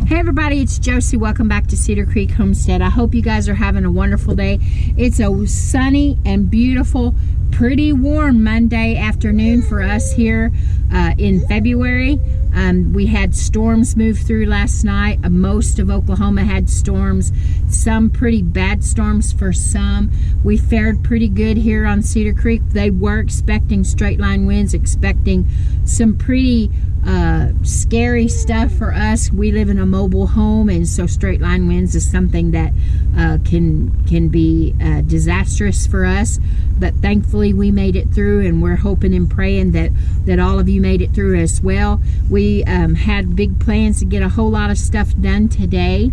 Hey everybody, it's Josie. Welcome back to Cedar Creek Homestead. I hope you guys are having a wonderful day. It's a sunny and beautiful, pretty warm Monday afternoon for us here in February. We had storms move through last night. Most of Oklahoma had storms, some pretty bad storms for some. We fared pretty good here on Cedar Creek. They were expecting straight line winds, expecting some pretty scary stuff for us. We live in a mobile home, and so straight line winds is something that can be disastrous for us. But thankfully we made it through, and we're hoping and praying that all of you made it through as well. We had big plans to get a whole lot of stuff done today,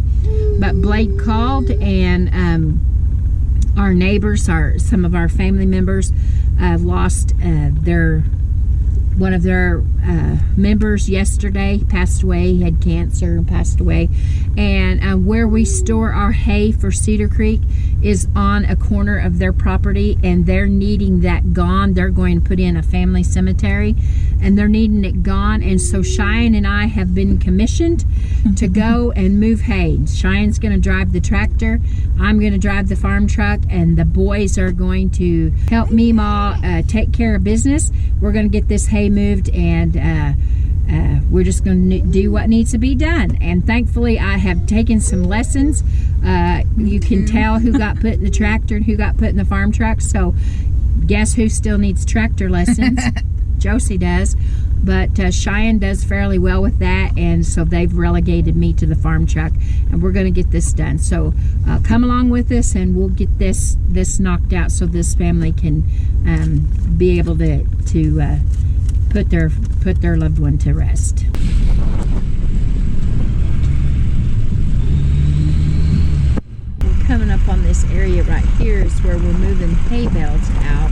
but Blake called, and our neighbors, some of our family members lost one of their members yesterday. Passed away. He had cancer and passed away. And where we store our hay for Cedar Creek is on a corner of their property, and they're needing that gone. They're going to put in a family cemetery, and they're needing it gone. And so Cheyenne and I have been commissioned to go and move hay. Cheyenne's going to drive the tractor. I'm going to drive the farm truck, and the boys are going to help me take care of business. We're going to get this hay moved, and we're just going to do what needs to be done. And thankfully I have taken some lessons. You can tell who got put in the tractor and who got put in the farm truck. So guess who still needs tractor lessons? Josie does. But Cheyenne does fairly well with that, and so they've relegated me to the farm truck, and we're going to get this done. So come along with us, and we'll get this knocked out so this family can be able to put their loved one to rest. We're coming up on this area right here is where we're moving hay bales out.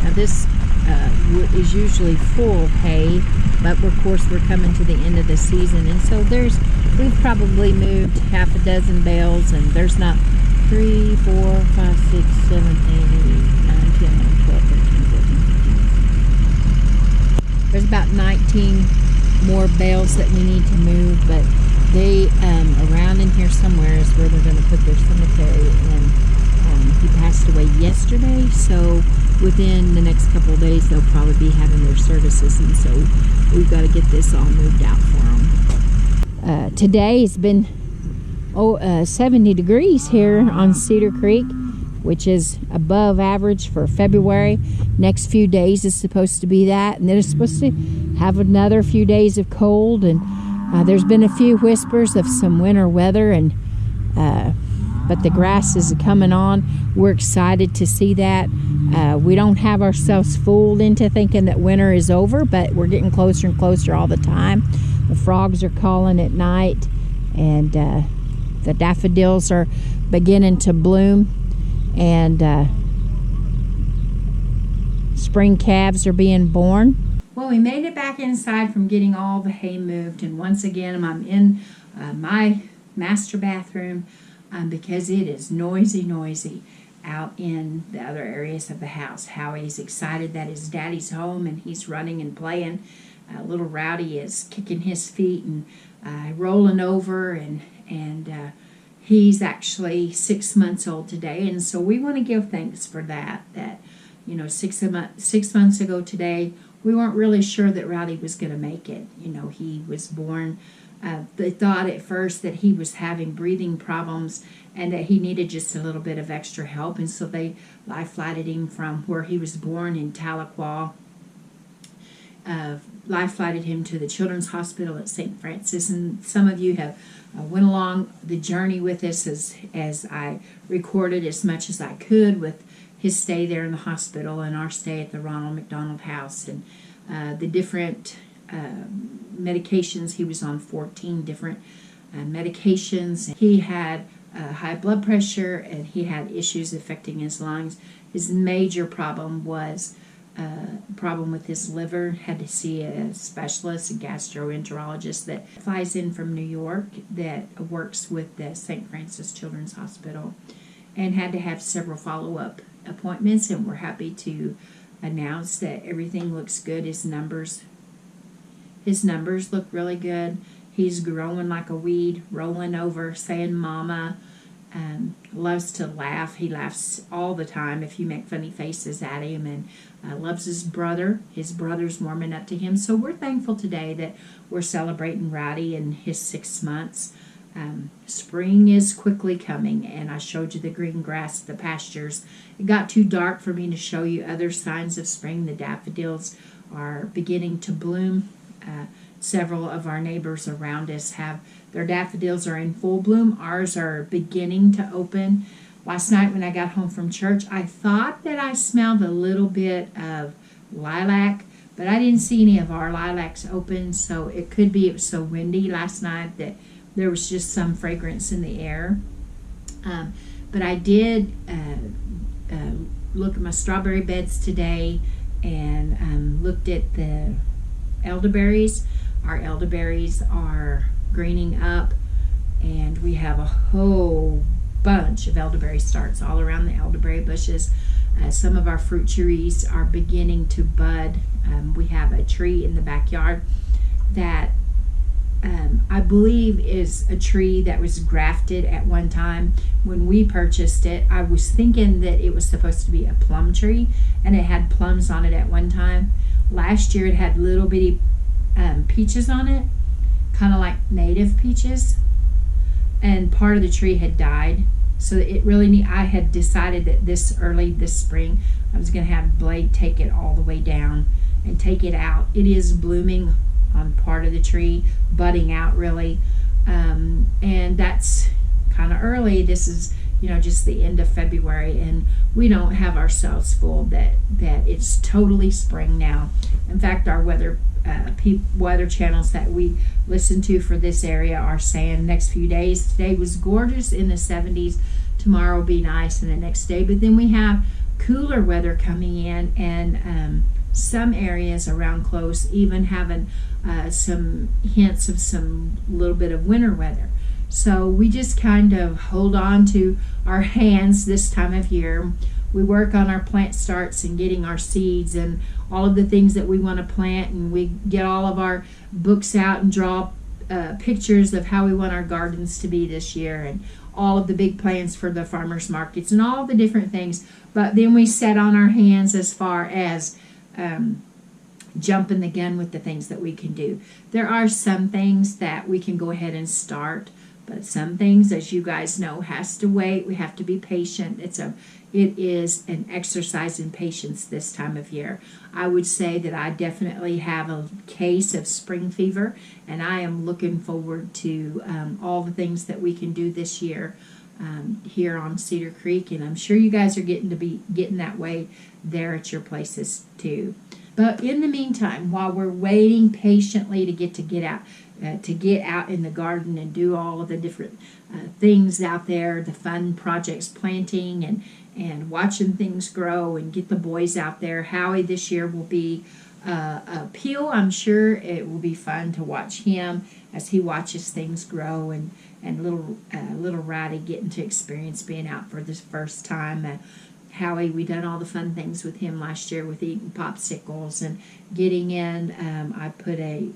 Now this is usually full of hay, but of course we're coming to the end of the season, and so we've probably moved half a dozen bales, and there's not 3, 4, 5, 6, 7, 8, 9, 10, 11, 12, 13, 14, 15. There's about 19 more bales that we need to move, but they around in here somewhere is where they're going to put their cemetery, and he passed away yesterday, so within the next couple of days they'll probably be having their services, and so we've got to get this all moved out for them. Today has been 70 degrees here on Cedar Creek, which is above average for February. Next few days is supposed to be that, and then it's supposed to have another few days of cold, and there's been a few whispers of some winter weather, and but the grass is coming on. We're excited to see that. We don't have ourselves fooled into thinking that winter is over, but we're getting closer and closer all the time. The frogs are calling at night, and the daffodils are beginning to bloom, and spring calves are being born. Well, we made it back inside from getting all the hay moved, and once again I'm in my master bathroom because it is noisy out in the other areas of the house. Howie's excited that his daddy's home, and he's running and playing. Little Rowdy is kicking his feet and rolling over, and he's actually 6 months old today, and so we want to give thanks for that. That, you know, 6 months ago today, we weren't really sure that Rowdy was going to make it. You know, he was born. They thought at first that he was having breathing problems and that he needed just a little bit of extra help, and so they life-flighted him from where he was born in Tahlequah. Life-flighted him to the Children's Hospital at St. Francis, and some of you have went along the journey with us as I recorded as much as I could with his stay there in the hospital and our stay at the Ronald McDonald House, and the different medications. He was on 14 different medications. He had high blood pressure, and he had issues affecting his lungs. His major problem was problem with his liver. Had to see a specialist, a gastroenterologist that flies in from New York that works with the St. Francis Children's Hospital, and had to have several follow-up appointments, and we're happy to announce that everything looks good. His numbers look really good. He's growing like a weed, rolling over, saying mama. Loves to laugh. He laughs all the time if you make funny faces at him, and loves his brother. His brother's warming up to him. So we're thankful today that we're celebrating Rowdy in his 6 months. Spring is quickly coming, and I showed you the green grass, the pastures. It got too dark for me to show you other signs of spring. The daffodils are beginning to bloom. Several of our neighbors around us have their daffodils are in full bloom. Ours are beginning to open. Last night when I got home from church, I thought that I smelled a little bit of lilac, but I didn't see any of our lilacs open, so it could be it was so windy last night that there was just some fragrance in the air. But I did look at my strawberry beds today and looked at the elderberries. Our elderberries are greening up, and we have a whole bunch of elderberry starts all around the elderberry bushes. Some of our fruit trees are beginning to bud. We have a tree in the backyard that I believe is a tree that was grafted at one time. When we purchased it, I was thinking that it was supposed to be a plum tree, and it had plums on it at one time. Last year it had little bitty peaches on it, kind of like native peaches, and part of the tree had died. So it really I had decided that this spring I was going to have Blade take it all the way down and take it out. It is blooming on part of the tree, budding out really, and that's kind of early. This is just the end of February, and we don't have ourselves fooled that it's totally spring now. In fact, our weather channels that we listen to for this area are saying next few days. Today was gorgeous in the 70s. Tomorrow will be nice, and the next day. But then we have cooler weather coming in, and some areas around close even having some hints of some little bit of winter weather. So we just kind of hold on to our hands this time of year. We work on our plant starts and getting our seeds and all of the things that we want to plant, and we get all of our books out and draw pictures of how we want our gardens to be this year, and all of the big plans for the farmers markets and all the different things. But then we set on our hands as far as jumping the gun with the things that we can do. There are some things that we can go ahead and start, but some things, as you guys know, has to wait. We have to be patient. It is an exercise in patience this time of year. I would say that I definitely have a case of spring fever, and I am looking forward to all the things that we can do this year here on Cedar Creek, and I'm sure you guys are getting that way there at your places too. But in the meantime, while we're waiting patiently to get out in the garden and do all of the different things out there, the fun projects, planting and watching things grow, and get the boys out there. Howie this year will be a Peel. I'm sure it will be fun to watch him as he watches things grow, and little Rowdy getting to experience being out for the first time. Howie, we done all the fun things with him last year with eating popsicles and getting in. I put a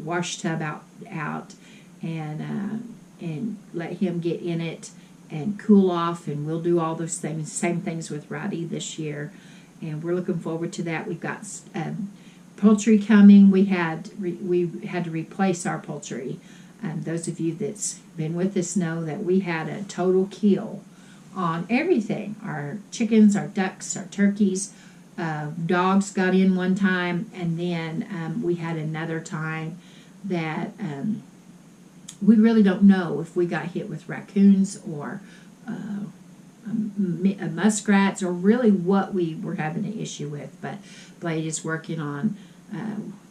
wash tub out and let him get in it and cool off, and we'll do all those things. Same things with Rowdy this year, and we're looking forward to that. We've got poultry coming. We had to replace our poultry. Those of you that's been with us know that we had a total kill on everything. Our chickens, our ducks, our turkeys, dogs got in one time, and then we had another time that we really don't know if we got hit with raccoons or muskrats, or really what we were having an issue with. But Blade is working on,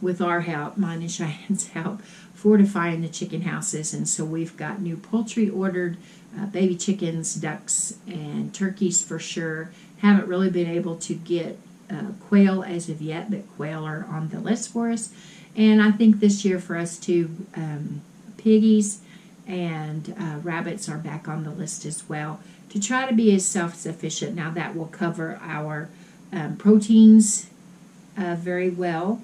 with our help, mine and Cheyenne's help, fortifying the chicken houses, and so we've got new poultry ordered, baby chickens, ducks, and turkeys for sure. Haven't really been able to get quail as of yet, but quail are on the list for us. And I think this year for us too, piggies and rabbits are back on the list as well, to try to be as self-sufficient. Now that will cover our proteins very well.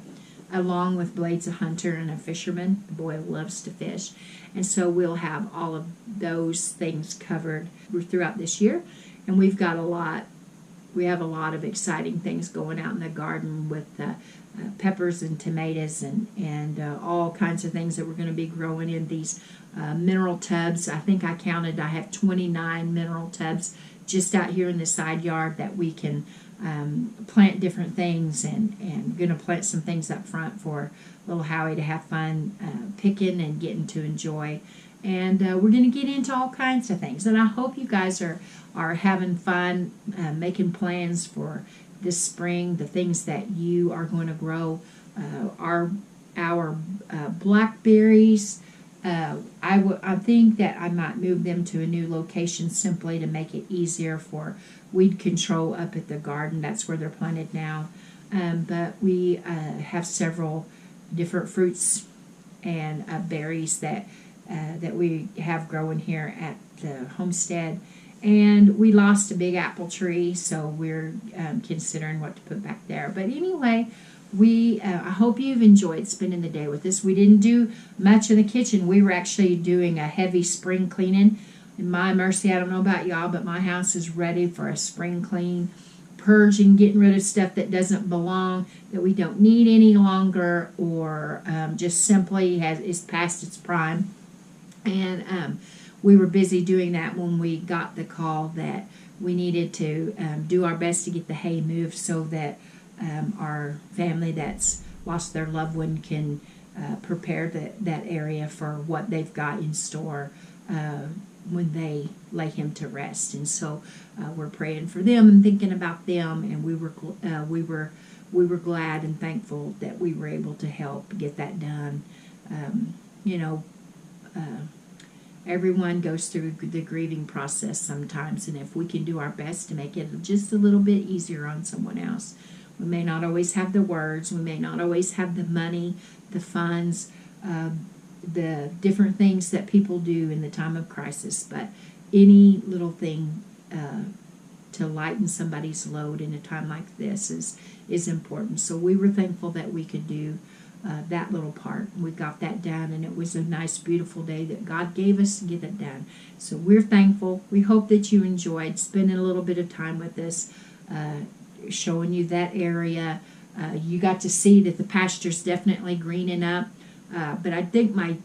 along with Blade's a hunter and a fisherman. The boy loves to fish. And so we'll have all of those things covered throughout this year. And we have a lot of exciting things going out in the garden with peppers and tomatoes and all kinds of things that we're going to be growing in these mineral tubs. I think I have 29 mineral tubs just out here in the side yard that we can plant different things, and going to plant some things up front for little Howie to have fun picking and getting to enjoy. And we're going to get into all kinds of things. And I hope you guys are having fun making plans for this spring, the things that you are going to grow. Our blackberries, I think that I might move them to a new location simply to make it easier for weed control up at the garden. That's where they're planted now. But we have several different fruits and berries that we have growing here at the homestead. And we lost a big apple tree, so we're considering what to put back there. But anyway, I hope you've enjoyed spending the day with us. We didn't do much in the kitchen. We were actually doing a heavy spring cleaning. And my mercy, I don't know about y'all, but my house is ready for a spring clean, purging, getting rid of stuff that doesn't belong, that we don't need any longer, or just simply is past its prime. And we were busy doing that when we got the call that we needed to do our best to get the hay moved so that our family that's lost their loved one can prepare that area for what they've got in store when they lay him to rest. And so we're praying for them and thinking about them, and we were glad and thankful that we were able to help get that done. Everyone goes through the grieving process sometimes, and if we can do our best to make it just a little bit easier on someone else. We may not always have the words, we may not always have the money, the funds, the different things that people do in the time of crisis, but any little thing to lighten somebody's load in a time like this is important. So we were thankful that we could do that little part. We got that done, and it was a nice, beautiful day that God gave us to get it done. So we're thankful. We hope that you enjoyed spending a little bit of time with us, showing you that area. You got to see that the pasture's definitely greening up, but I think my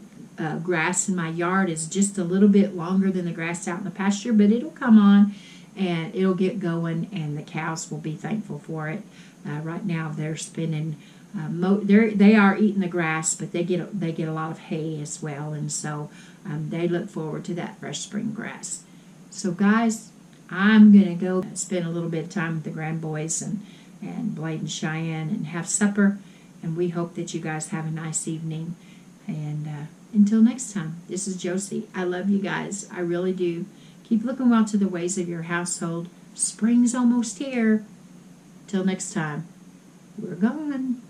grass in my yard is just a little bit longer than the grass out in the pasture, but it'll come on and it'll get going, and the cows will be thankful for it. Right now they're spending they are eating the grass, but they get a lot of hay as well, and so they look forward to that fresh spring grass. So guys, I'm gonna go spend a little bit of time with the grandboys and Blade and Cheyenne and have supper, and we hope that you guys have a nice evening. And until next time, this is Josie. I love you guys, I really do. Keep looking well to the ways of your household. Spring's almost here. Till next time, we're gone.